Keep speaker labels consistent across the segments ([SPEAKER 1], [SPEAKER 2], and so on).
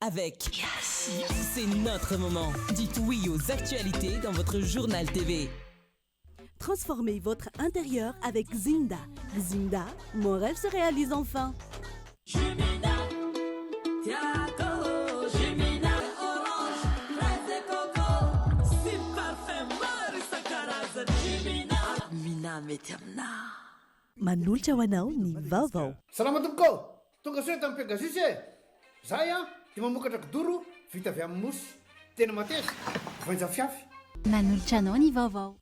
[SPEAKER 1] avec C'est notre moment. Dites oui aux actualités dans votre journal TV.
[SPEAKER 2] Transformez votre intérieur avec Zinda. Zinda, mon rêve se réalise enfin. Manolotra ho anao ny vaovao.
[SPEAKER 3] Salama tompoko, tonga soe tamin'ny Pegasus e. Zahay dia mamokatra kidoro vita avy amin'ny mosy. Tena mateza, voanja fiafy.
[SPEAKER 4] Manolotra anao ny vaovao.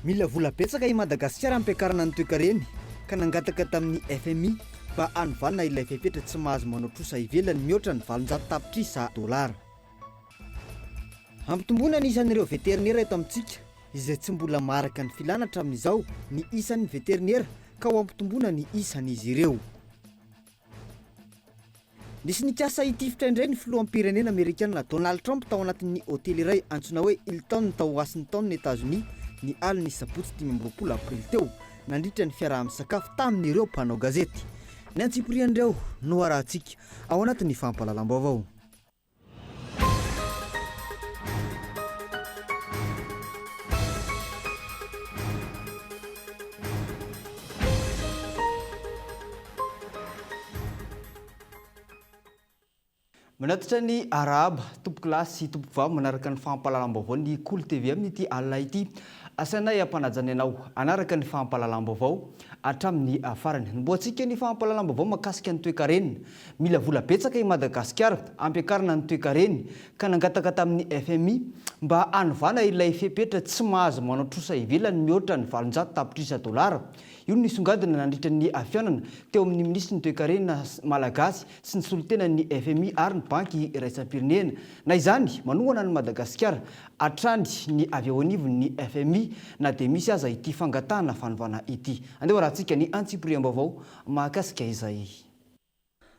[SPEAKER 5] Mila vola betsaka i Madagasikara ampiakarana ny toe-kareny ka nangataka tamin'ny FMI mba hanovalana ilay fepetra tsy mahazo manao trosa ivelany mihoatra ny $700. Ampitomboana ny isan'ireo veterinera eto amintsika izay tsy mbola maharaka ny filanatra amin'izao ny isan'ny veterinera ka ho ampitomboana ny isan'izy ireo. Nisy nikasa itifitra indray ny filoham-pirenena Amerikanina Donald Trump tao anatin'ny hôtely iray antsoina hoe Hilton tao Washington ny États-Unis ny aliny sabotsy 20 aprily teo nandritra ny fiaraha-misakafo tamin'ireo mpanao gazety. Ny antsipirian'ireo no arahantsika ao anatin'ny fampahalalam-baovao. Manatitra ny araba tompo-kilasy tompo-vavy manaraka ny fampahalalam-baovao ny Cool TV amin'ity alina ity. Asanay ampanajany anao anaraka ny fampahalalam-baovao hatramin'ny farany. Nimboantsika ny fampahalalam-baovao mahakasika ny toe-karena. Mila vola betsaka i Madagasikara ampiakarana ny toe-karena ka nangataka tamin'ny FMI mba hanovana ilay fepetra tsy mahazo manao trosa ivelany mihoatra ny $700. Io ny songadina nandritra ny fiainana teo amin'ny minisitry ny toe-karena malagasy sy ny solotenan'ny FMI ary ny banky iraisam-pirenena. Na izany manohana ny Madagasikara hatrany ny avy ao anivon'ny FMI na dia misy aza ity fangatahana fanovana ity. Andeha rahantsika ny antsipiriam-baovao mahakasika izay.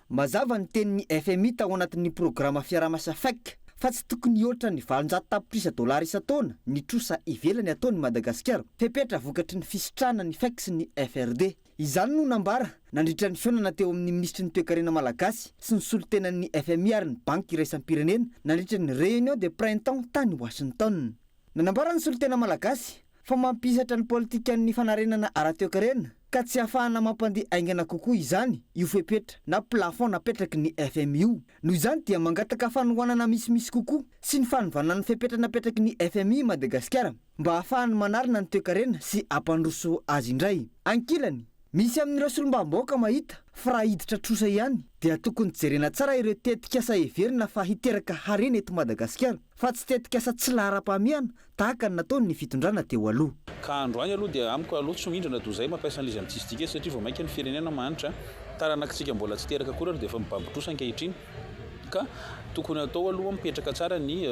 [SPEAKER 5] Mazava ny tenin'ny FMI tao anatin'ny programa fiaraha-miasa FEC fa tsy tokony hihoatra ny $700 isan-taona ny trosa ivelany ataon'ny Madagasikara. Fepetra vokatry ny fisitrana ny FEC sy ny FRD. Izany no nambara nandritra ny fiainana teo amin'ny ministry ny toe-karena malagasy sy ny solotenan'ny FMI ary ny banky iraisam-pirenena nandritra ny réunion de printemps tany Washington. Nanambara ny solotena malagasy fa mampisatra ny politikan'ny fanarenana ara-toe-karena ka tsy ahafahana mampandeha aingana kokoa izany io fepetra na plafond napetraky ny FMI io. Noho izany dia mangataka fanohanana misimisy kokoa sy ny fanovanana ny fepetra napetraky ny FMI Madagasikara mba ahafahany manarina ny toe-karena sy ampandroso azy indray. Ankilany misy amin'ireo solombam-bahoaka mahita fa raha hiditra trosa ihany dia tokony jerena tsara ireo tetikasa heverina fa hiteraka harena eto Madagasikara fa tsy tetikasa tsy lahara-pahamehana tahaka ny nataon'ny fitondrana teo aloha.
[SPEAKER 6] Ka androany aloha dia amiko aloha tsy mindrana toy izay mampiasa an'izy amintsika satria vao mainka ny firenena mahanitra taranakitsika mbola tsy teraka koa dia efa mibambitrosa ankehitriny ka tokony atao aloha mipetraka tsara ny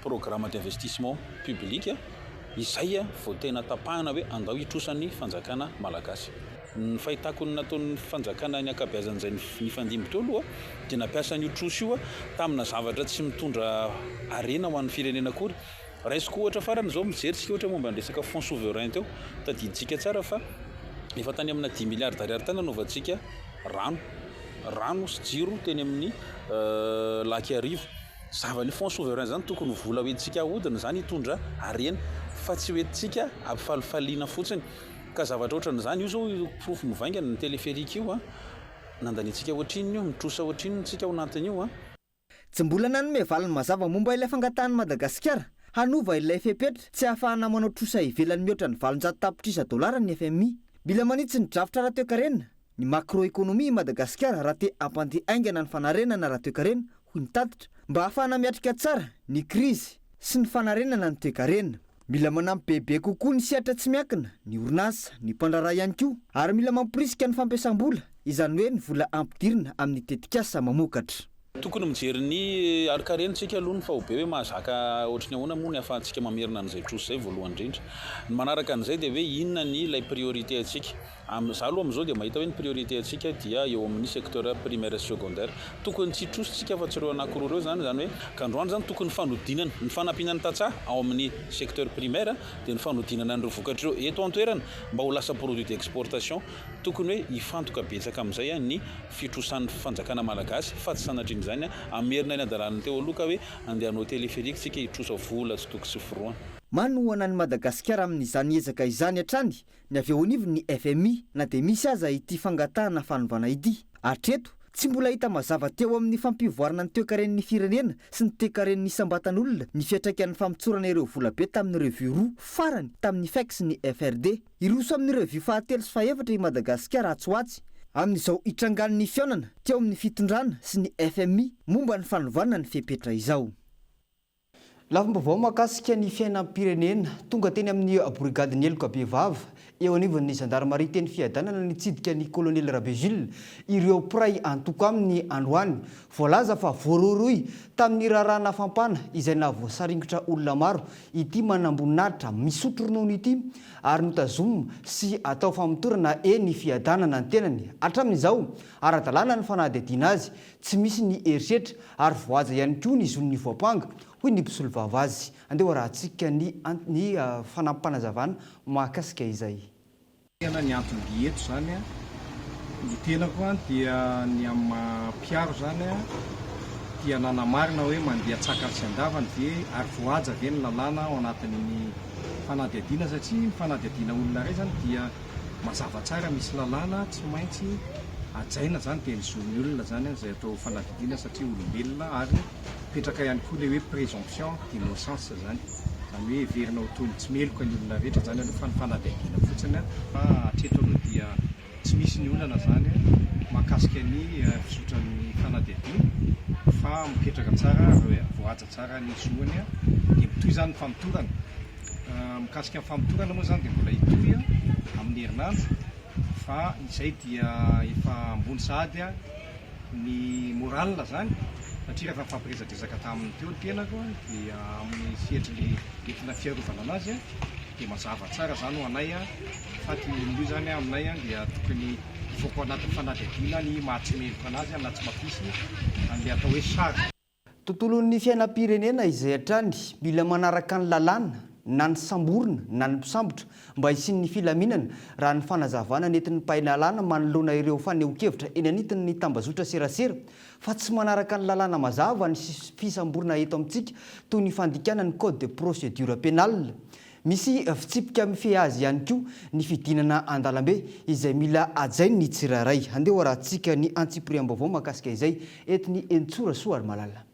[SPEAKER 6] programme d'investissement public izay vao tena tapahana hoe andao hitrosan'ny fanjakana malagasy. Ny fahitako ny nataon'ny fanjakana ny ankabeazan'izay ny fandimby teo aloha dia nampiasa ny trosa io tamina zavatra tsy mitondra arena ho an'ny firenena akory. Raisiko ohatra farany izao mijeritsika ohatra momba ny resaka fonds souverain teo tadiditsika tsara fa efa tany amina 10 milliards d'ariary tany nanaovantsika rano sy jiro teny amin'ny laky arivo. Zavan'ny fonds souverain zany tokony vola hoentsika ahodina zany hitondra arena fa tsy hoentsika ampifalifaliana fotsiny. Ka zavatra ohatran'izany io zao profo mivaingana ny teleférika io nandanitsika ohatrin'ny io mitrosa ohatrin'ny tsika ao anatiny io
[SPEAKER 5] Tsy mbola nanome valiny mazava momba ilay fangatahan'ny Madagasikara hanova ilay fepetra tsy ahafahana manao trosa ivelany mihoatra ny $700 ny FMI. Bila manitsy ny drafitra ara-toe-karena ny macroéconomie Madagasikara raha te ampandeha aingana ny fanarenana ara-toe-karena ho nitatitra mba ahafahana miatrika tsara ny krizy sy ny fanarenana ny toe-karena. Mila manampy bebe kokoa ny siatra tsy miankina ny orinasa ny mpandraraha ihany koa ary mila mampirisika ny fampiasam-bola izany hoe ny vola ampidirina amin'ny tetikasa mamokatra.
[SPEAKER 6] Tokony mijery ny arikarentsika aloha ny fa ho be hoe mahazaka ohatrany ahoana moa ny ahafahantsika mamerina an'izay trosa izay voalohany indrindra. Ny manaraka an'izay dia hoe inona ny ilay priorité antsika. za aloha am'izao dia mahita hoe ny priorité atsika dia eo amin'ny secteur primaire secondaire tokony tsy trositsika fa tsireo anankiroa reo zany hoe kandroany zany tokony fanodinana ny fanampinany tatsaha ao amin'ny secteur primaire dia ny fanodinana an'ireo vokatra ireo eto an-toerana mba ho lasa produit d'exportation tokony hoe hifantoka betsaka amin'izay ny fitrosan'ny fanjakana malagasy fa tsy sanatriny zany amerina ny adalan'ny teo aloha ka hoe andehanao téléphérique tsika hitrosa vola tsy toky sy foroana.
[SPEAKER 5] Manohana ny Madagasikara amin'izany ezaka izany hatrany ny avy eo anivony ny FMI na dia misy aza ity fangatahana fanovana ity. Hatreto tsy mbola hita mazava teo amin'ny fampivoarana ny toe-karen'ny firenena sy ny toe-karen'ny isam-batan'olona ny fiantraikan'ny fampitsorana ireo vola be tamin'ny revue roa farany tamin'ny FEX ny FRD. Iroso amin'ny revue fahatelo sy fahaefatra i Madagasikara atsoatsy amin'izao hitrangan'ny fiaonana teo amin'ny fitondrana sy ny FMI momba ny fanovana ny fepetra izao. Lafim-baovao mahakasika ny fiainam-pirenena tonga teny amin'ny brigady ny Eloka Bevava eo anivon'ny gendarmerie teny fiadanana nitsidika ny colonel Rabezil ireo pray antoka amin'ny androany voalaza fa voaroroy tamin'ny rarana fampana izay navoasaringitra olona maro ity manamboninahitra misotro ronono ity ary notazomina sy atao famitorana eny fiadanana ny tenany. Hatramin'izao ara-dalàna ny fanadihadiana azy tsy misy ny herisetra ary voaja ihany koa ny zon'ny voapanga hoy ny mpisolo vavazy. Andeha rahantsika ny fanampanazavana mahakasika izay.
[SPEAKER 7] Tena ny antony eto zany ny tenako dia ny ampiaro zany dia nanamarina hoe mandeha tsaka sy andavany ve ary voaja ve ny lalàna ao anatin'ny fanadihadiana satria ny fanadihadiana olona iray zany dia mazava tsara misy lalàna tsy maintsy ajaina zany dia nizony olona zany izay atao fanadihadiana satria olombelona ary petraka ihany koa le hoe présomption d'innocence zany hoe verina ho toy tsy meloka ny olona rehetra zany aloha fa ny fanadihadiana fotsiny hatreto aloha dia tsy misy ny olana zany mahakasika ny fisotran'ny fanadihadiana fa mipetraka tsara voaja tsara ny zoany dia mitoy zany ny famitorana mikasika ny famitorana moa zany dia mbola hitoy amin'ny herinandro fa izay dia efa ambony sahady ny morale zany satria rehefa fampiresadresaka tamin'ny teo ny tenako dia amin'ny sehatry le entina fiarovana anazy dia mazava tsara zany ho anay faty io zany aminay dia tokony hivoaka anatin'ny fanadihadiana ny mahatsimeloka anazy na tsy mampisy an'le atao hoe sary.
[SPEAKER 5] Tontolon'ny fiainam-pirenena izay hatrany mila manaraka ny lalàna na ny samborina na ny mpisambotra mba hisian'ny filaminana raha ny fanazavana nentin'ny mpainalàna manoloana ireo faneho-kevitra eny anitiny ny tambazotra serasera fa tsy manaraka ny lalàna mazava ny fisamborina eto amintsika toy ny fandikana ny code de procédure pénale. Misy fitsipika mifehy azy ihany koa ny fidinana an-dalambe izay mila ajainy ny tsirairay. Andeha rahantsika ny antsipriam-baovao mahakasika izay etiny Entsora Soary Malala.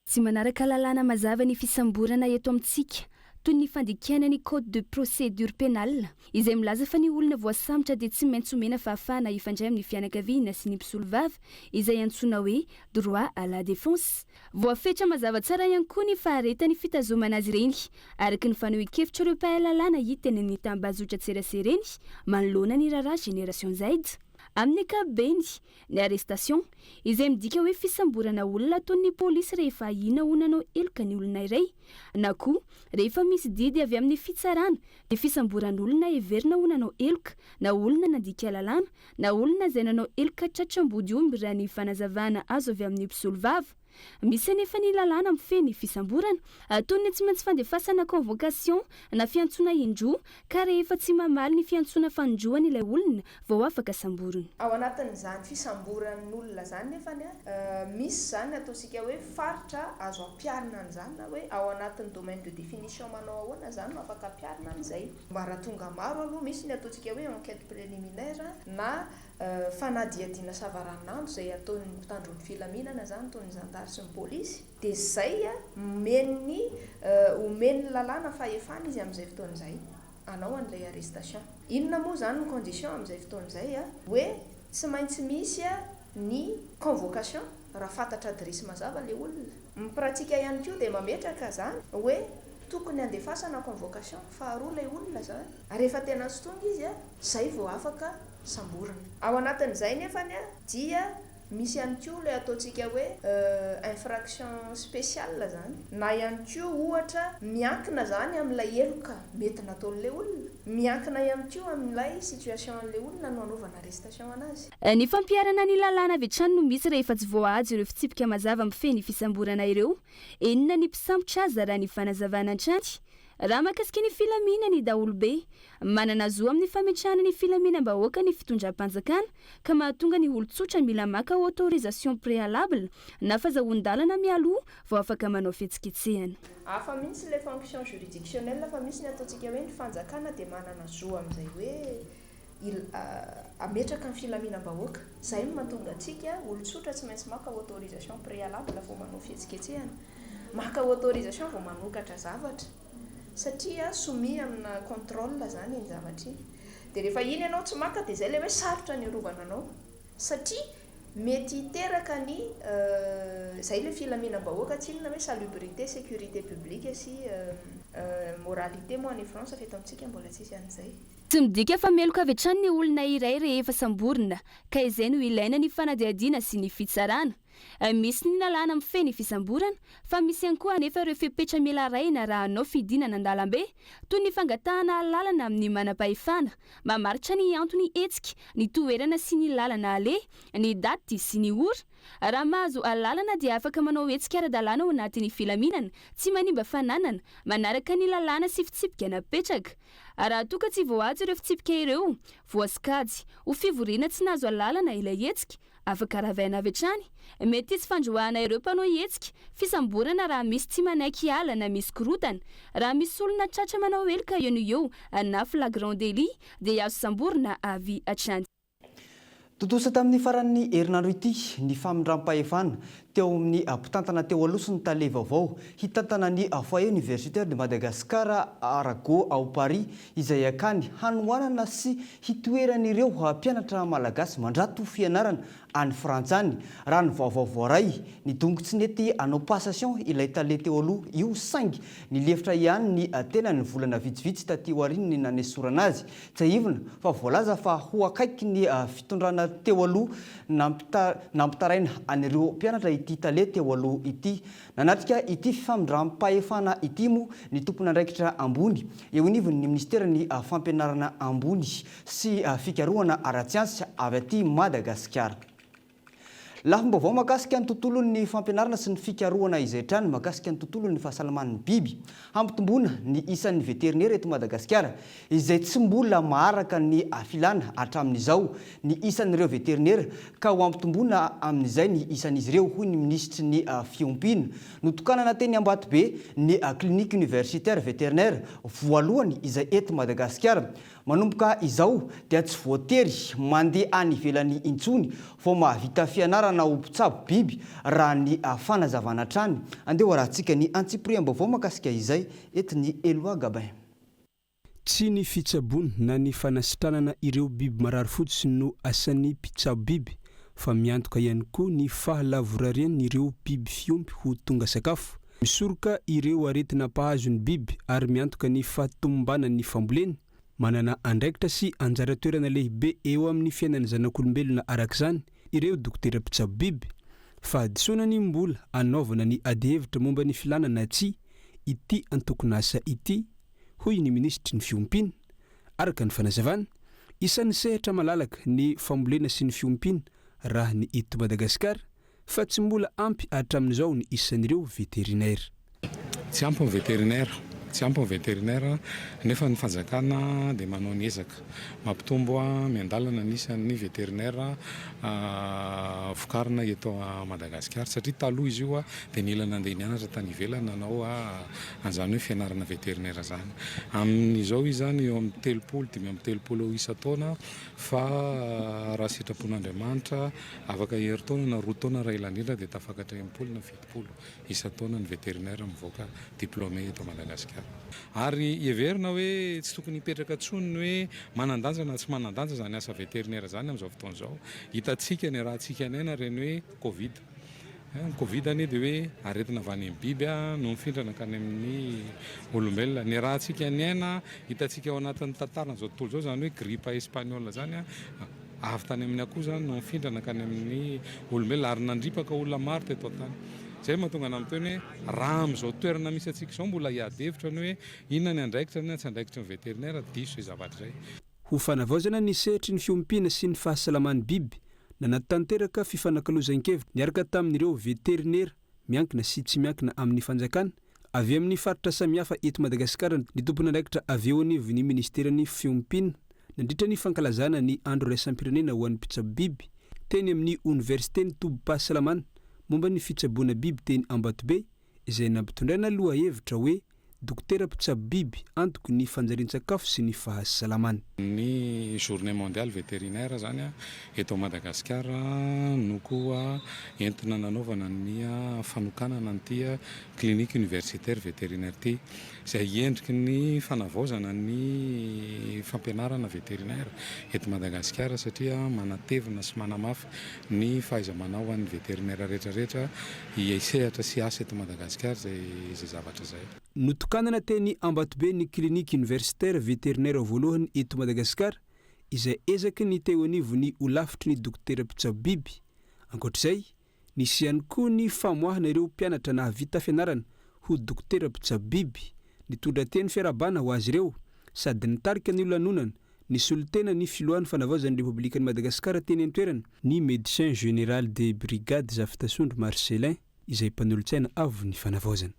[SPEAKER 8] Tsy manaraka lalàna mazava ny fisamborana eto amintsika toy ny fandikana ny code de procédure pénale izay milaza fa ny olona voasambotra dia tsy maintsy omena fahafahana hifandray amin'ny fianakaviana sy ny mpisolo vava izay antsoina hoe droit à la défense. Voafetra mazava tsara ihany koa ny faharetany fitazomana azy ireny araka ny faneho-kevitra ireo mpahay-lalàna hita eny amin'ny tambazotra tserasera eny manoloana ny raharaha génération Z. Amin'ny ankapobeny ny arrestation izay midika hoe fisamborana olona toy ny polisy rehefa ahina onanao eloka ny olona iray na koa rehefa misy didy avy amin'ny fitsarana dia fisamboran'olona heverina onanao eloka na olona nandika lalàna na olona izay nanao eloka tratram-body omby raha ny fanazavana azo avy amin'ny mpisolo vava. Misy anefa ny lalàna mifeny fisamborana toy ny tsy maintsy fandefasana convocation na fiantsona indroa ka rehefa tsy mamaly ny fiantsona fandroany ilay olona vao afaka samborina.
[SPEAKER 9] Ao anatin'izany fisamboran'olona zany nefany misy zany ataosika hoe faritra azo ampiarina an'izany na hoe ao anatin'ny domaine de définition manao ahoana zany no afaka ampiarina an'izay. Mba raha tonga maro aloha misy ny ataosika hoe enquête préliminaire na fanadihadiana savaranandro izay ataon'ny mpitandron'ny filaminana zany toy ny zandary sy ny polisy dia zay omeny lalàna fahefana izy amin'izay fotoan'izay anao an'ilay arrestation. Inona moa zany ny condition amin'izay fotoan'izay hoe tsy maintsy misy ny convocation raha fantatra adresy mazava le olona. Mipratika ihany koa dia mametraka zany hoe tokony andefasana convocation faharoa ilay olona zany rehefa tena sotonga izy zay vao afaka samborana. Ao anatin'izay nefany dia misy ihany koa le ataontsika hoe infraction spéciale zany, na ihany koa ohatra miankina zany amin'ilay eloka mety nataon'ilay olona, miankina ihany koa amin'ilay situation'ilay olona no anaovana arrestation anazy.
[SPEAKER 8] Ny fampiarana ny lalàna avy hatrany no misy rehefa tsy voahajo ireo fitsipika mazava amin'ny feny fisamborana ireo. Enina ny mpisambotra aza raha ny fanazavana an-trany. Raha mahakasika ny filaminany daholobe, manana zo amin'ny fametrahana ny filaminam-bahoaka ny fitondram-panjakana ka mahatonga ny olon-tsotra mila maka autorisation préalable na fahazoan-dalana mialoha vao afaka manao fihetsiketsehana.
[SPEAKER 9] Hafa mihitsy le fonction juridictionnelle fa misy ny ataontsika hoe ny fanjakana dia manana zo amin'izay hoe ametraka ny filaminam-bahoaka. Izay no mahatonga antsika olon-tsotra tsy maintsy maka autorisation préalable vao manao fihetsiketsehana, maka autorisation vao manokatra zavatra. Satria soumis amina contrôle zany ny zavatra iny. Dia rehefa iny ianao tsy maka dia izay le hoe sarotra ny arovana anao. Satria mety hiteraka ny izay le filaminam-bahoaka tsinona hoe salubrité, sécurité publique sy moralité moa any France feto amintsika mbola tsisy an'izay.
[SPEAKER 8] Tsy midika fa meloka avy hatrany ny olona iray rehefa samborina ka izay no ilaina ny fanadihadiana sy ny fitsarana. Misy ny lalàna mifeny fisamborana fa misy ihany koa anefa ireo fepetra mila raina raha anao fidinana an-dalambe toy ny fangatahana lalana amin'ny manam-pahefana, mamaritra ny antony hetsika, ny toerana sy ny lalana aleha, ny daty sy ny ora. Raha mahazo lalana dia afaka manao hetsika ara-dalàna ao anatin'ny filaminana, tsy manimba fananana, manaraka ny lalàna sy fitsipika napetraka. Raha toa ka tsy voahajo ireo fitsipika ireo, voasikajy, ho fivoriana tsy nahazo lalana ilay hetsika, afaka ravaina avy hatrany. Mety tsy fandroahana ireo mpanao hetsika, fisamborana raha misy tsy manaiky ala na misy korotana, raha misy olona tratra manao heloka eo na flagrant délit dia azo samborina avy hatrany.
[SPEAKER 5] Totosa tamin'ny faran'ny herinandro ity ny famindram-pahefana teo amin'ny mpitantana teo aloha sy ny tale vaovao hitantana ny foyer universitaire de Madagascar Arago ao Paris izay akany hanoanana sy hitoeran'ireo mpianatra malagasy mandrato fianarana any frantsany. Raha ny vaovao voaray ny dongo tsy nety anao passation ilay tale teo aloha io saingy ny lefitra ihany ny tena ny volana vitsivitsy taty aoriana ny nanesorana azy. Tsy aivina fa voalaza fa ho akaiky ny fitondrana teo aloha nampitaraina an'ireo mpianatra ity tale teo aloha ity. Nanatrika ity famindram-pahefana ity moa ny tompon'andraikitra ambony eo anivon'ny ministera ny fampianarana ambony sy fikarohana ara-tsiansy avy aty Madagasikara. Lafim-baovao mahakasika ny tontolon'ny fampianarana sy ny fikarohana izay trany mahakasika ny tontolon'ny fahasalaman'ny biby. Hampitomboana ny isan'ny veterinera eto Madagasikara izay tsy mbola maharaka ny filana hatramin'izao ny isan'ireo veterinera ka ho hampitomboana amin'izay ny isan'izy ireo hoy ny ministry ny fiompiana. Notokanana teny Ambatobe ny clinique universitaire vétérinaire voalohany izay eto Madagasikara. Manomboka izao dia tsy voatery mandeha any ivelany intsony vao mahavita fianarana ho mpitsabo biby raha ny fanazavana trany. Andeha rahantsika ny antsipriam-baovao mahakasika izay etiny Eloi Gabin.
[SPEAKER 10] Tsy ny fitsaboana na ny fanasitranana ireo biby marary fotsiny no asan'ny mpitsabo biby fa miantoka ihany koa ny fahalavorarian'ireo biby fiompy ho tonga sakafo. Misoroka ireo aretina mpahazon'ny biby ary miantoka ny fahatombanan'ny fambolena. Manana andraikitra sy anjara toerana lehibe eo amin'ny fiainan'ny zanak'olombelona arak'izany ireo dokotera mpitsabo biby. Fa adisonany mbola anaovana ny adi-hevitra momba ny filanana tsy ity antokonasa ity hoy ny ministry ny fiompiana. Araka ny fanazavana, isan'ny sehatra malalaka ny fambolena sy ny fiompiana raha ny eto Madagasikara fa tsy mbola ampy hatramin'izao ny isan'ireo veterinera.
[SPEAKER 11] Tsy ampy ny veterinera. Tsy ampy ny veterinera nefa ny fanjakana dia manao ny ezaka mampitombo miandalana nisan'ny veterinera vokarina eto Madagasikara satria taloha izy io dia nila nandeha nianatra tany ivelany nanao an'izany hoe fianarana veterinera zany. Amin'izao izy zany eo amin'ny 3 isa-taona fa raha sitrapon'Andriamanitra afaka herintaona na 2 taona raha ela indrindra dia tafakatra 30 na 70 isa-taona ny veterinera mivoaka diplômé eto Madagasikara. Ary heverina hoe tsy tokony hipetraka tsony hoe manandanja na tsy manandanja zany asa veterinera zany amin'izao fotoana izao. Hitantsika ny rahantsika naina reny hoe Covid. Ny Covid anie dia hoe aretina avy any amin'ny biby no mifindrana kany amin'ny olombelona. Ny rahantsika niaina hitantsika ao anatin'ny tantarana izao tontolo izao zany hoe grippe espagnole zany avy tany amin'ny akoho zany no mifindrana ka ny amin'ny olombelona ary nandripaka olona maro teto an-tany. Zay mahatonga ana miteny hoe raha amin'izao toerana misy atsika izao mbola hiady hevitra ny hoe inona ny andraikitra ny tsy andraikitra ny vétérinaire diso izay zavatra izay.
[SPEAKER 10] Ho fanavaozana ny sehitry ny fiompiana sy ny fahasalaman'ny biby nanaty tanteraka fifanankalozan-kevitra niaraka tamin'ireo vétérinaire miankina sy tsy miankina amin'ny fanjakana avy amin'ny faritra samihafa eto Madagasikara ny tompon'andraikitra avy eo anivon'ny ministeran'ny fiompiana nandritra ny fankalazana ny andro raisam-pirenena ho an'ny mpitsabo biby teny amin'ny universitény tobo-pahasalamana momba ny fitsaboana biby teny Ambatobe izay nampitondraina lohahevitra hoe dokotera mpitsabo biby antoko ny fanjarian-tsakafo sy ny fahasalamana.
[SPEAKER 11] Ny journée mondiale vétérinaire zany eto Madagasikara no koa entina nanaovana ny fanokanana ny clinique universitaire vétérinaire ty izay endriky ny fanavaozana ny fampianarana vétérinaire eto Madagasikara satria manatevina sy manamafy ny fahaiza-manao an'ny vétérinaire rehetrarehetra hiaisehatra sy asa eto Madagasikara zay zavatra zay.
[SPEAKER 10] Notokanana teny Ambatobe ny clinique universitaire vétérinaire voalohany eto Madagasikara izay ezaky ny teo anivony ho lafitry ny dokotera mpitsabo biby. Ankoatr'izay, nisy ihany koa ny famoahana ireo mpianatra nahavita fianarana ho dokotera mpitsabo biby, nitondra teny fiarabana ho azy ireo sady nitarika ny lanonana ny solitena ny filohan'ny fanavaozan'ny Repoblikan'i Madagasikara teny an-toerana ny médecin général de brigade Zafitasondro Marcelin izay mpanolontsaina avo ny fanavaozana.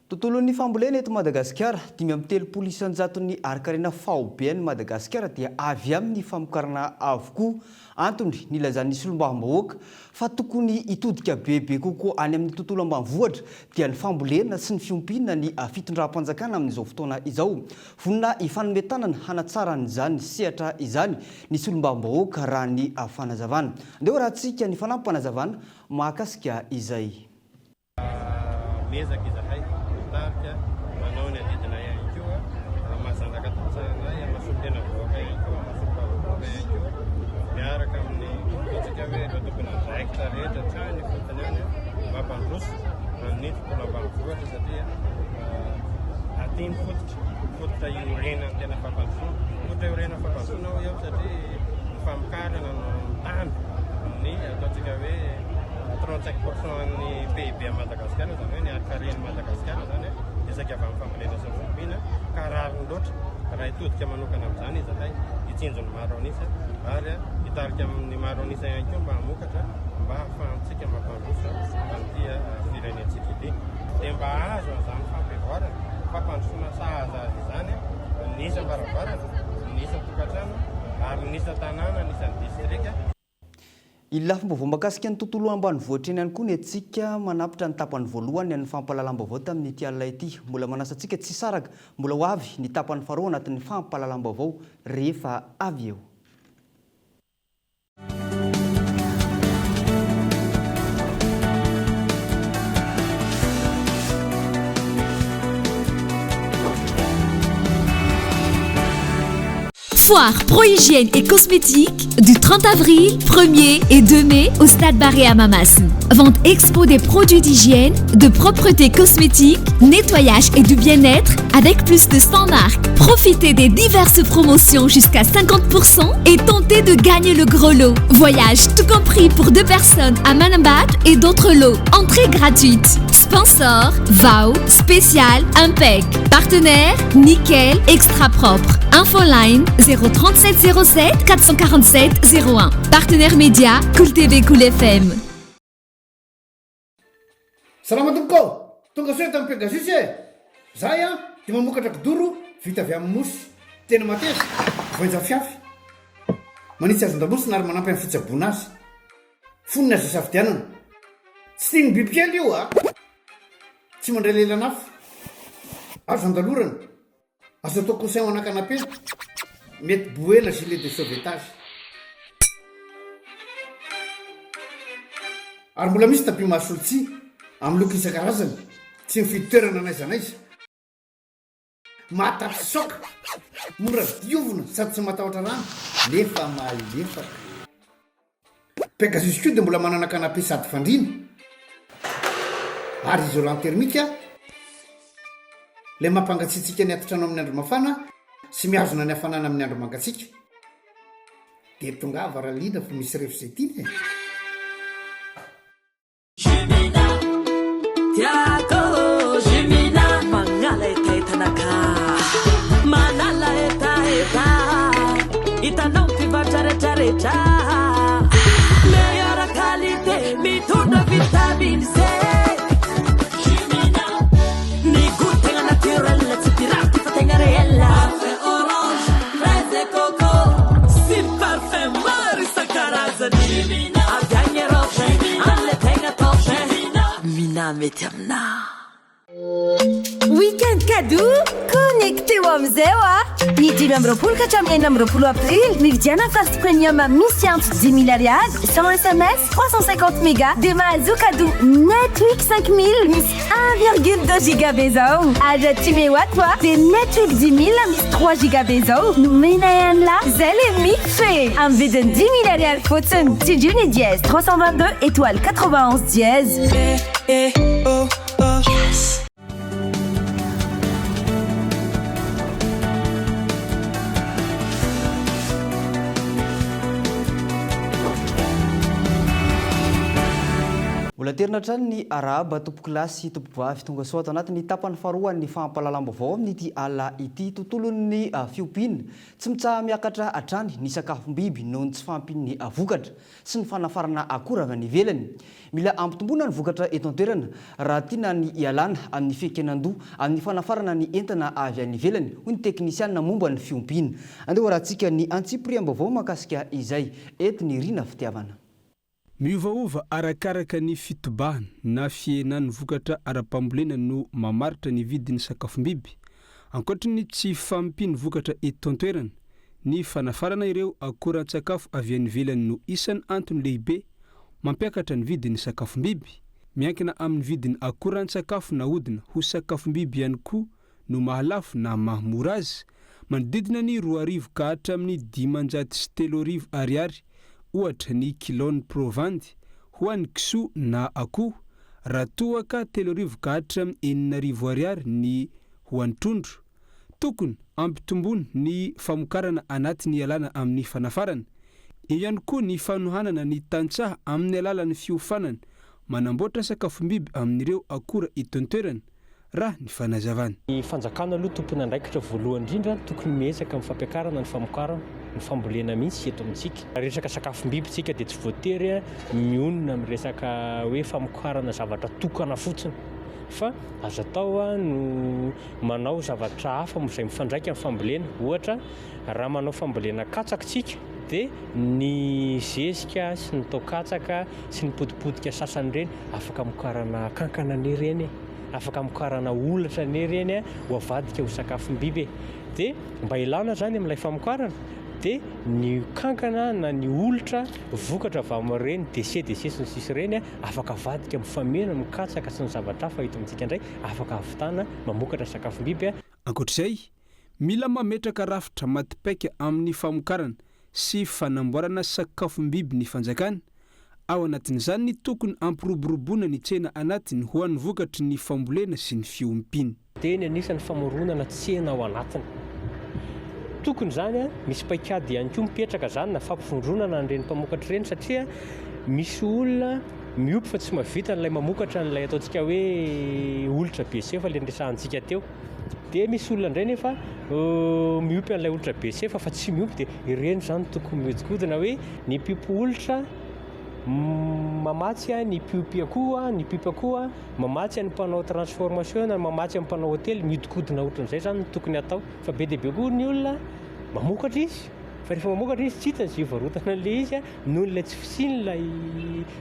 [SPEAKER 5] Tontolon'ny fambolena eto Madagasikara 5.3 isanjaton'ny arikarena faobean'ny Madagasikara dia avy amin'ny famokarana avokoa antony nilazan'ny solombavambahoaka fa tokony hitodika bebe kokoa any amin'ny tontolo ambanivohitra dia ny fambolena sy ny fiompiana ny fitondram-panjakana amin'izao fotoana izao. Vonina ifanometanana hanatsaranyizany sehatra izany ny solombavambahoaka raha ny fanazavana. Ndeo raha tsika ny fanampanazavana mahakasika izay.
[SPEAKER 12] Tarika manao ny adidina ihany koa mahazanaka tantsana mahasolotena vahoaka ihany koa mahasolobavavahoaka ihany koa miaraka amin'ny totsika hoe ireo tokony andraikitra rehetra trany fotony any mampandroso ny tontolo ambanivohitra satria atiny fototra iorena ny tena fampandrosoana fototra iorena fampandrosoana ho eo satria ny famokarana no tany ny ataontsika hoe 35% ny PIB à Madagascar zany hoe ny arikaren'i Madagasikara zany isaka avy amin'ny fambolena sy ny fiompiana ka rariny loatra raha hitodika manokana amin'izany izy ilay hitsinjo ny maro anisa ary hitarika amin'ny maro anisa ihany koa mba hamokatra mba hahafahantsika mampandrosa an'ity firenentsika ity dia mba azo an'izany fampivoarana fampandrosoana sahaza azy izany nisa ambaravarana nisa tokantrano ary nisa tanàna nisan'ny distrika.
[SPEAKER 5] Ilafomba makasika ny tontolo ambanivohitra eny ihany koa ny antsika manapitra ny tapany voalohany ny fampahalalam-baovao tamin'ity alina ity. Mbola manasa antsika tsy saraka, mbola ho avy ny tapany faharoa anatin'ny fampahalalam-baovao rehefa avy eo.
[SPEAKER 13] Foire Pro-Hygiène et Cosmétique du 30 avril, 1er et 2 mai au Stade Barré à Mamassou. Vente expo des produits d'hygiène, de propreté cosmétique, nettoyage et du bien-être avec plus de 100 marques. Profitez des diverses promotions jusqu'à 50% et tentez de gagner le gros lot. Voyage tout compris pour 2 personnes à Manambat et d'autres lots. Entrée gratuite. Sponsor, VAO, Spécial, Impec. Partenaire, Nickel, Extra Propre. Infoline 03707 447 01. Partenaire média, Cool TV, Cool FM.
[SPEAKER 3] Salama tompoko, tonga soa tamin'ny Pegasus e. Zay dia mamokatra kidoro vita avy amin'ny mosy. Tena mateza, voanja fiafy. Manitsy azon-damosina ary manampy amin'ny fitsaboana azy. Fonina azy safidianana. Tsy tiany biby kely io tsy mandray lelanafo. Azo andalorana. Azo atao coussin ao anakanapé. Mety boela gilet de sauvetage. Ary mbola misy tapis mahasolotsia amin'ny loko isan-karazany, tsy mifidy toerana n'aiza n'aiza. Mahatapy saoka, mora diovina sady tsy matahotra rano, nefa malefaka. Pegasus koa dia mbola manana canapé sady fandriana. Ary isolant thermique, ilay mampangatsiatsika ny atotrano amin'ny andro mafana sy mihazona ny hafanana amin'ny andro mangatsiaka. dia tonga varaliana fa misy revo izay tiany
[SPEAKER 14] Tiago Jimina mangala etaetanaka manala etaeta itanao mpivatraretraretra meilleure qualité mitondra vitamine C Jimina ny goût-tegna naturel tsy pirate fa tegna réel parfait orange fraise coco sy parfum maro isan-karazany Jimina avy agny Europe amle tegna torche Mina mety amina
[SPEAKER 15] Weekend cadeau connecté ao amin'izay ny 5 ka hatramin'ny 9 aprily mividiana fast premium misy antso 10 000 ariary 100 SMS 350 mégas dia mahazo cadeau Netflix 5000 misy 1,2 giga zao aza timewatt dia Netflix 10 000 misy 3 giga zao nomena ihany la zay le mifé amin'ny vidiny 10 000 ariary fotsiny tindriny dièse 322 étoile 91 dièse
[SPEAKER 5] Mbola terina trany ny araba tompo klasy tompom-bavy tonga soa ato anatin'ny tapany faharoa ny fahampalalam-baovao amin'ity ala ity tontolon'ny fiompiana tsy mitsaha miakatra hatrany ny sakafom-biby noho ny tsy fampin'ny vokatra sy ny fanafarana akora avy any ivelany. Mila ampitomboana ny vokatra eto an-toerana raha tiana ny ialana amin'ny fiekenan-doha amin'ny fanafarana ny entana avy any ivelany hoy ny teknisianina momba ny fiompiana. Andeha rahantsika ny antsipriam-baovao mahakasika izay eto ny rina fitiavana.
[SPEAKER 10] Miovaova arakaraka ny fitobahana na fienan'ny vokatra ara-pambolena no mamaritra ny vidin'ny sakafom-biby. Ankoatra ny tsy fampiny vokatra eto an-toerana, ny fanafarana ireo akoran-tsakafo avy any ivelany no isan'ny antony lehibe mampiakatra ny vidin'ny sakafom-biby. Miankina amin'ny vidin'ny akoran-tsakafo nahodina ho sakafom-biby ihany koa no mahalafo na mahamora azy, manodidina ny 2,000 ka hatramin'ny 503 ariary ohatra ny kilony provandy ho an'ny kisoa na akoho, raha toa ka 3,000 ka hatramin'ny 4,000 ariary ny ho an'ny trondro. Tokony ampitomboana ny famokarana anatin'ny ialana amin'ny fanafarana. Eo ihany koa ny fanohanana ny tantsaha amin'ny alalan'ny fiofanana manamboatra sakafom-biby amin'ireo akora eto an-toerana raha ny fanazavana.
[SPEAKER 16] Ny fanjakana aloha tompony andraikitra voalohany indrindra tokony miezaka amin'ny fampiakarana ny famokarana ny fambolena mihitsy eto amintsika. Resaka sakafom-biby tsika dia tsy voatery mionona amin'ny resaka hoe famokarana zavatra tokana fotsiny fa azo atao no manao zavatra hafa izay mifandraika amin'ny fambolena. Ohatra raha manao fambolena katsaka tsika dia ny zezika sy ny tao-katsaka sy ny potipotika sasany ireny afaka mokarana kankana ny ireny afaka mokarana olatra ny ireny ho avadika ho sakafom-biby. Dia mba ilana zany amin'ilay famokarana dia ny kankana na ny olatra vokatra avy amin'ireny déchet sy ny sisa ireny afaka avadika amin'ny famena amin'ny katsaka sy ny zavatra hafa hita amintsika indray afaka avitana mamokatra sakafom-biby.
[SPEAKER 10] Ankoatr'izay, mila mametraka rafitra matipaika amin'ny famokarana sy fanamboarana sakafom-biby ny fanjakana. Ao anatin'izany ny tokony ampiroboroboana ny tsena anatiny ho an'ny vokatry ny fambolena sy ny fiompiana.
[SPEAKER 16] Teny anisan'ny famoronana tsena ao anatiny. Tokony zany misy paikady ihany koa mipetraka zany na fampifondronana an'ireny mpamokatra ireny satria misy olona miompy fa tsy mahavita n'ilay mamokatra n'ilay ataontsika hoe olitra BC fa ilay resahantsika teo. Dia misy olona indray nefa miompy an'ilay olitra BC fa tsy miompy dia ireny zany tokony mihodinkodina hoe ny mpiompy olitra mamatsy ny mpiompy akoho, ny mpiompy akoho mamatsy ny mpanao transformation na mamatsy ny mpanao hotely mihodinkodina ohatran'izay zany tokony atao. Fa be dia be koa ny olona mamokatra izy fa rehefa mamokatra izy tsy hitany izay varotana an'ilay izy noho n'ilay tsy fisian'ilay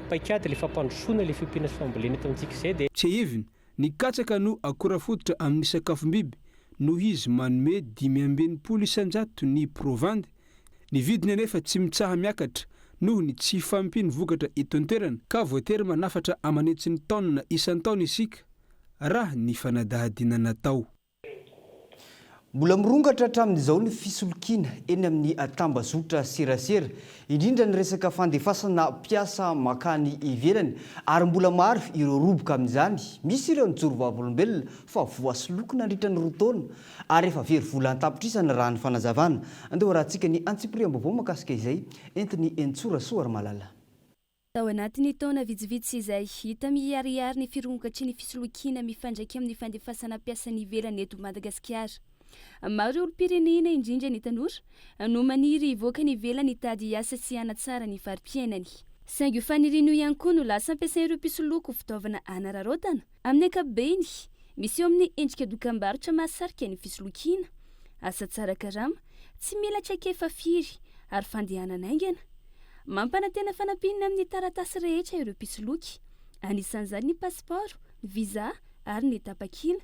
[SPEAKER 16] paikady ilay fampandrosoana ilay fiompiana sy fambolena eto amintsika izay. Dia
[SPEAKER 10] tsy heviny ny katsaka no akora fototra amin'ny sakafom-biby noho izy manome 520 isan-jato ny provandy. Ny vidiny anefa tsy mitsaha miakatra noho ny tsy fampiny vokatra eto an-toerana ka voatery manafatra amanetsy ny taonina isan-taona isika raha ny fanadahadiana natao.
[SPEAKER 5] Mbola mirongatra hatramin'izao ny fisolokiana eny amin'ny tambazotra serasera indrindra ny resaka fandefasana mpiasa makany ivelany ary mbola maro ireo roboka amin'izany. Misy ireo nijoro vavolombelona fa voasoloky nandritra ny roa taona ary efa very vola an-tapitrisana raha ny fanazavana. Andeo rahantsika ny antsipriam-baovao makasika izay entiny Entsora Soary Malala.
[SPEAKER 8] Tao anatin'ny taona vitsivitsy izay hita miharihary ny firongokatry ny fisolokiana mifandraika amin'ny fandefasana mpiasa ny ivelany eto Madagasikara. Maro olom-pirenena indrindra ny tanora no maniry hivoaka ny ivelany hitady asa sy hanatsara ny varim-piainany. Saingy faniriany ihany koa no lasa ampiasain'ireo mpisoloko fitaovana anararaotana amin'ny ankapobeny misy eo amin'ny endrika dokam-barotra mahasarika ny fisolokiana, asa tsara karama, tsy mila traikefa firy ary fandehanana aingana. Mampanantena fanampinina amin'ny taratasy rehetra ireo mpisoloky, anisan'izany ny pasiporo, ny visa ary ny tapakila.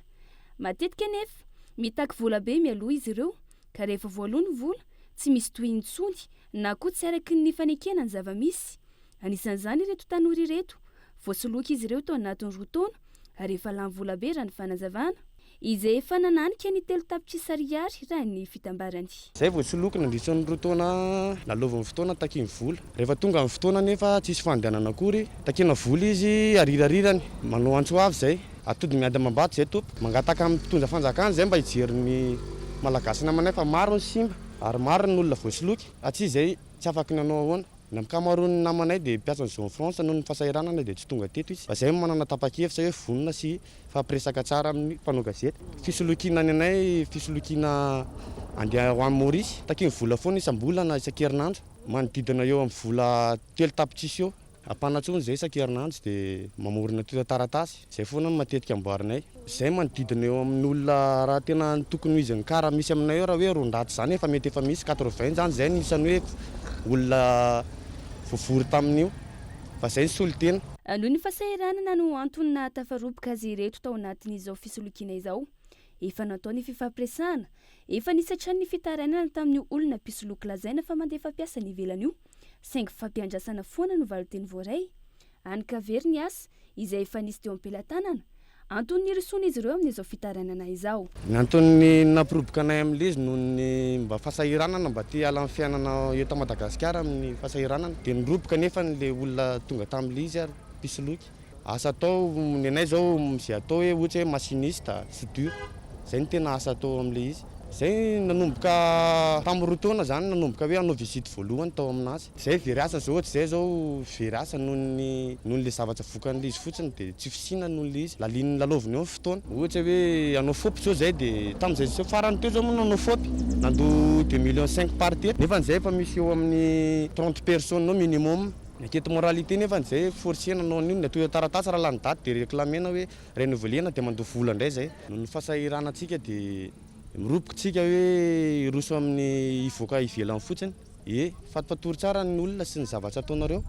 [SPEAKER 8] Matetika nefa mitaky vola be mialoha izy ireo, ka rehefa voaloha ny vola tsy misy toy intsony na koa tsy araky ny fanekena ny zava-misy. Anisan'izany ireto tanora ireto, voasoloky izy ireo tao anatin'ny roa taona ary efa lany vola be raha ny fanazavana. Izay efa nananika ny 3 tapitrisa ariary raha ny fitambarany.
[SPEAKER 17] Zay voasoloky nandritra ny roa taona nalovany fotoana takiny vola. Rehefa tonga amin'ny fotoana nefa tsisy fandehanana akory, takina vola izy arirarirany, manao antso avy zay. Atody miady amam-bato zay tompoko, mangataka amin'ny mpitondra fanjakana zay mba hijeriny malagasy namanay fa maro ny simba ary maro ny olona voasoloky. Atsy zay tsy afaky nanao ahoana. Ny ankamaroan'ny namanay dia mpiasa ny zone France noho ny fahasahiranana dia tsy tonga teto izy. Zay manana tapa-kevitra hoe vonona sy fampiresaka tsara amin'ny mpanao gazety. Fisolokiana ny anay fisolokiana andeha ho amin'ny Maurice, takiny vola foana isam-bolana isan-kerinandro, manodidina eo amin'ny vola 3 tapitrisa eo. Ampanatsony zay isan-kerinandro dia mamorona toy taratasy. Zay foana no matetika amboarinay. Zay manodidina eo amin'ny olona raha tena tokony izy ny kara misy aminay eo raha hoe ron-daty zany efa mety efa misy 80 zany zay nisany hoe olona voavory tamin'io fa zay ny solitena.
[SPEAKER 8] Noho ny fahasahiranana no antony na tafaroboka azy ireto tao anatin'izao fisolokiana izao. Efa natao ny fifampiresahana, efa nisatrany ny fitarainana tamin'ny olona mpisoloky lazaina fa mandefa mpiasa ny ivelany io. Saingy fampiandrasana foana no valiteny voaray. Anika very ny asa izay efa nisy teo am-pelatanana. Antony nirisona izy ireo amin'izao fitarainana izao.
[SPEAKER 17] Ny antony nampiroboka anay amin'ilay izy noho ny mba fahasahiranana mba tia ala amin'ny fiainana eto Madagasikara amin'ny fahasahiranana. Dia niroboka nefa n'ilay olona tonga tamin'ilay izy ary mpisoloky. Asa atao ny anay zao izay atao hoe ohatra hoe machiniste, soudure. Zay ny tena asa atao amin'ilay izy. Zay nanomboka tamin'ny roa taona zany nanomboka hoe hanao visite voalohany tao aminazy. Zay very asa zao ohatra zay zao very asa noho ny zavatra vokan'ilay izy fotsiny dia tsy fisina noho ilay izy. Lalin'ny laloviny eo ny fotoana. Ohatra hoe hanao fopy zao zay dia tamin'izay farany teo zao moa nanao fopy. Nandoa 2,5 millions par tety. Nefa zay efa misy eo amin'ny 30 personnes no minimum. Enquête moralité nefa zay forcé nanao an'io ny atao taratasy raha lany daty dia réclamena hoe renouvelena dia mandoa vola indray zay. Noho ny fahasahiranantsika dia miroboka tsika hoe roso amin'ny ivoaka ivelany fotsiny. Fatipatory tsara ny olona sy ny zavatra ataonareo.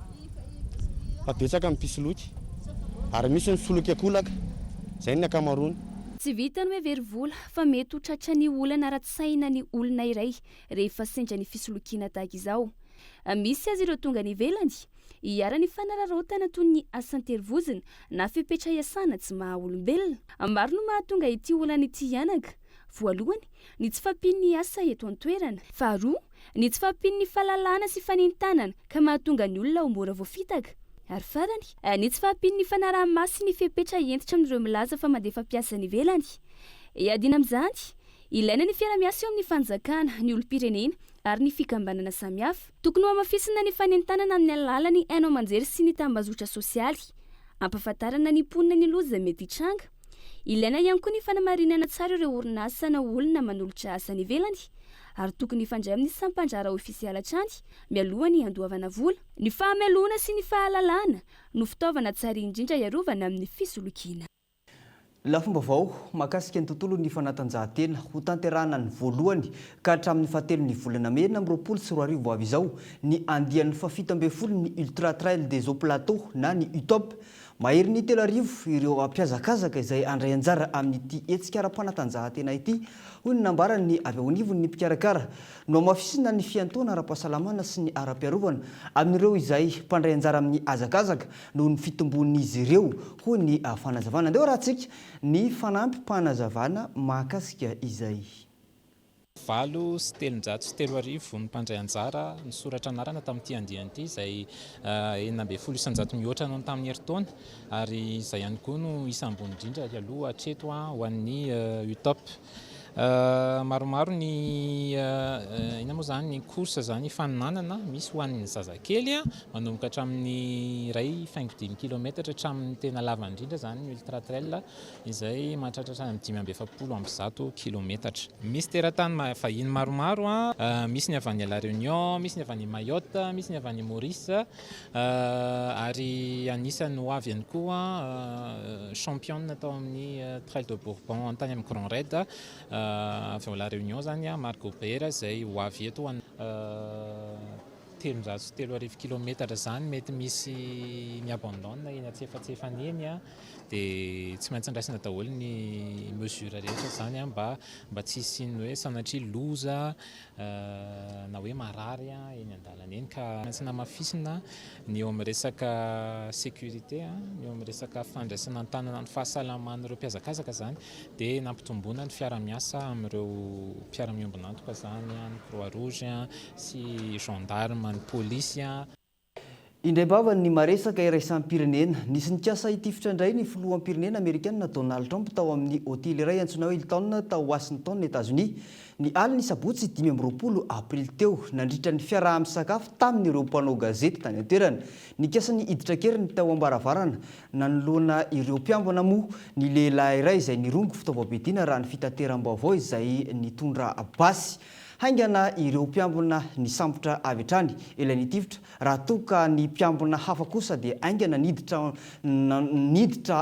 [SPEAKER 17] Fa betsaka amin'ny mpisoloky ary misy ny soloky akolaka. Zay ny akamaroany.
[SPEAKER 8] Tsy vitany hoe very vola fa mety ho tratra ny olana ratsy-saina ny olona iray rehefa sendra ny fisolokiana tahaka izao. Misy azy ireo tonga ny ivelany hiara ny fanararaotana toy ny asan-terivozina na fipetra iasana tsy maha-olombelona. Maro no mahatonga ity olana ity hianaka. Voalohany, ny tsy fampin'ny asa eto an-toerana. Faharoa, ny tsy fampin'ny fahalalana sy fanentanana ka mahatonga ny olona ho mora voafitaka. Ary farany, ny tsy fampin'ny fanaraha-maso sy ny fepetra entitra amin'ireo milaza fa mandefa mpiasa ny ivelany. Adina amin'izany, ilaina ny fiara-miasa eo amin'ny fanjakana, ny olom-pirenena ary ny fikambanana samihafa. Tokony ho amafisina ny fanentanana amin'ny alalany haino aman-jery sy ny tambazotra sosialy. Ampahafantarana ny mponina ny loza mety hitranga. Ilaina ihany koa ny fanamarinana tsara ireo orinasa na olona manolotra asa ny ivelany ary tokony ifandray amin'ny sampandrara ofisialy hatrany mialohan'ny handoavana vola. Ny fahamelona sy ny fahalalana no fitaovana tsara indrindra iarovana amin'ny fisolokiana.
[SPEAKER 5] Lafombaovao mahakasika ny tontolo ny fanatanjahantena ho tanterahana ny voalohany ka hatramin'ny fahatelon'ny volana May 2024 avy izao ny andian'ny fa-17 ny Ultra Trail des Hauts Plateaux na ny UTOP. Mahery ny 3 ireo mpiazakazaka izay andray anjara amin'ity hetsika ara-panatanjahantena ity. Hoy ny nambarany avy ao anivony ny mpikarakara no amafisina ny fiantoana ara-pahasalamana sy ny ara-piarovana amin'ireo izay mpandray anjara amin'ny azakazaka noho ny fitombon'izy ireo. Hoy ny fanazavana. Andeo rahantsika ny fanampy mpanazavana mahakasika izay.
[SPEAKER 18] valo sy telonjato sy telo arivo ny mpandray anjara nisoratra anarana tamin'ity andiany ity izay 920 mihoatra noho tamin'ny herintaona ary izay ihany koa no isa ambony indrindra aloha hatreto ho an'ny UTOP. Maromaro ny ina moa zany ny course zany faninanana misy ho an'ny zazakely manomboka hatramin'ny 1.5 km hatramin'ny tena lava indrindra zany ny ultra trail izay mahatratratra amin'ny 570 km. Misy teratany fahiny maromaro misy ny avy any La Réunion, misy ny avy any Mayotte, misy ny avy any Maurice ary anisany ho avy ihany koa championne tao amin'ny Trail de Bourbon tany amin'ny Grand Raid avy ao La Réunion zany Marco Pera izay ho avy eto 303 km zany mety misy miabandonne eny atsefatsefany eny dia tsy maintsy andraisana daholo ny mesure rehetra zany mba tsy hisiny hoe sanatria loza na hoe marary eny an-dalana eny ka maintsy namafisina ny eo amin'ny resaka sécurité ny eo amin'ny resaka fandraisana an-tanana ny fahasalaman'ireo mpiazakazaka zany dia nampitomboana ny fiara-miasa amin'ireo mpiara-miombina antoka zany ny Croix Rouge sy gendarme ny polisy.
[SPEAKER 5] Indray bava ny maresaka iraisam-pirenena nisy nikasa itifitra indray ny filoham-pirenena Amerikanina Donald Trump tao amin'ny hôtely iray antsoina hoe Hilton tao Washington, États-Unis ny aliny sabotsy 20 aprily teo nandritra ny fiaraha-misakafo tamin'ireo mpanao gazety tany an-toerana. Nikasa ny hiditra keriny tao ambaravarana nanoloana ireo mpiambina moa ny lehilahy iray izay nirongo fitaovam-piadiana raha ny fitateram-baovao izay nitondra basy. Haingana ireo mpiambina ny sambotra avy hatrany ilay nitifitra raha toka ny mpiambina hafa kosa dia haingana niditra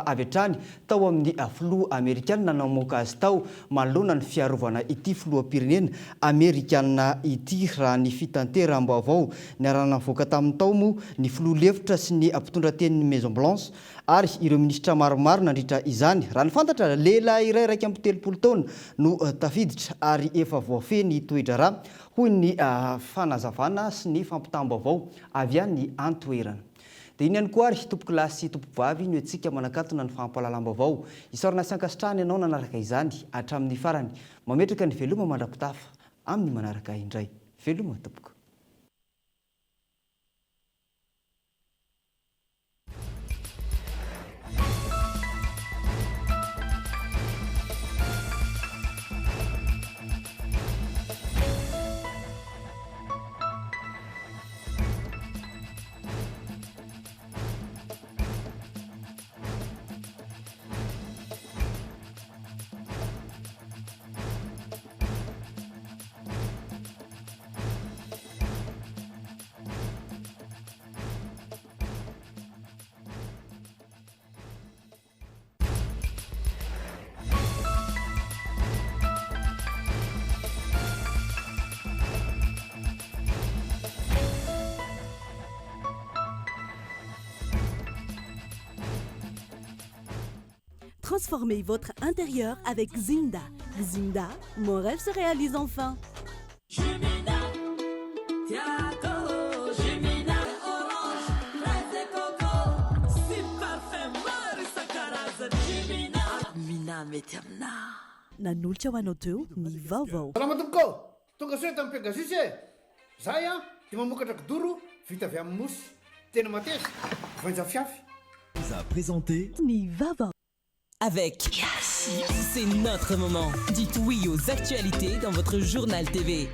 [SPEAKER 5] avy hatrany tao amin'ny filoha Amerikanina namoaka azy tao manoloana ny fiarovana ity filoham-pirenena Amerikanina ity raha ny fitateram-baovao niarahana nivoaka tamin'ny tao moa ny filoha lefitra sy ny mpitondra tenin'ny Maison Blanche ary ireo minisitra maromaro nandritra izany. Raha ny fantatra lehilahy iray raiky amby 30 taona no tafiditra ary efa voafeny toetra raha hoy ny fanazavana sy ny fampitam-baovao avy any Antoerana. Dia iny ihany koa ary tompo kilasy sy tompo vavy no antsika manakatona ny fampahalalam-baovao. Isaorana sy ankasitrahany ianao nanaraka izany hatramin'ny farany. Mametraka ny veloma mandrapitafa amin'ny manaraka indray. Veloma tompoko.
[SPEAKER 2] Transformez votre intérieur avec Zinda. Zinda, mon rêve se réalise enfin. Nanolotra ho anao teo ny vaovao.
[SPEAKER 3] Salama tompoko, tonga soa tamin'ny Pegasus zahay dia mamokatra kidoro vita avy amin'ny mosy tena mateza voanja fiafy.
[SPEAKER 1] Vous a présenté
[SPEAKER 2] Ni vaovao.
[SPEAKER 1] Avec c'est notre moment. Dites oui aux actualités dans votre journal TV.